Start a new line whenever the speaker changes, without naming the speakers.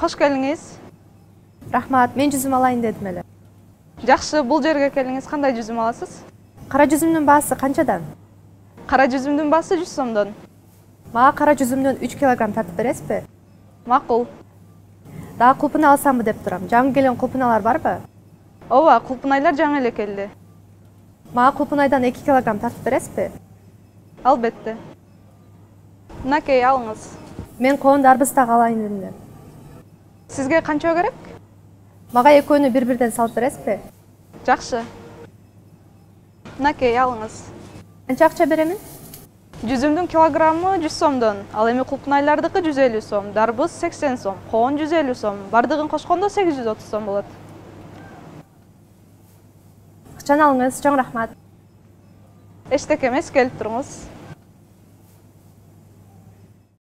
Кош келиңиз.
Рахмат, мен жүзүм алайын дедим эле.
Жакшы, бул жерге келиңиз. Кандай жүзүм аласыз?
Кара жүзүмдүн баасы канчадан?
Кара жүзүмдүн баасы 100 сомдон.
Мага кара жүзүмдөн 3 килограмм тартып бересизби?
Макул.
Дагы кулпуна алсамбы деп турам. Жаңы келген кулпуналар барбы?
Ооба, кулпунайлар жаңы эле келди.
Мага кулпунайдан 2 килограмм тартып бересизби?
Албетте. Мынакей, алыңыз.
Мен коонду арбыз дагы алайын дедим эле.
Сизге канча керек?
Мага экөөнү бир-бирден салып бересизби?
Жакшы. Мынакей, алыңыз.
Канча акча беремин?
Жүзүмдүн килограммы 100 сомдон, ал эми кулпунайлардыкы 150 сом, дарбыз 80 сом, коон 150 сом, бардыгын кошкондо 830 сом болот.
Акчаны алыңыз, чоң рахмат.
Эчтеке эмес, келип туруңуз.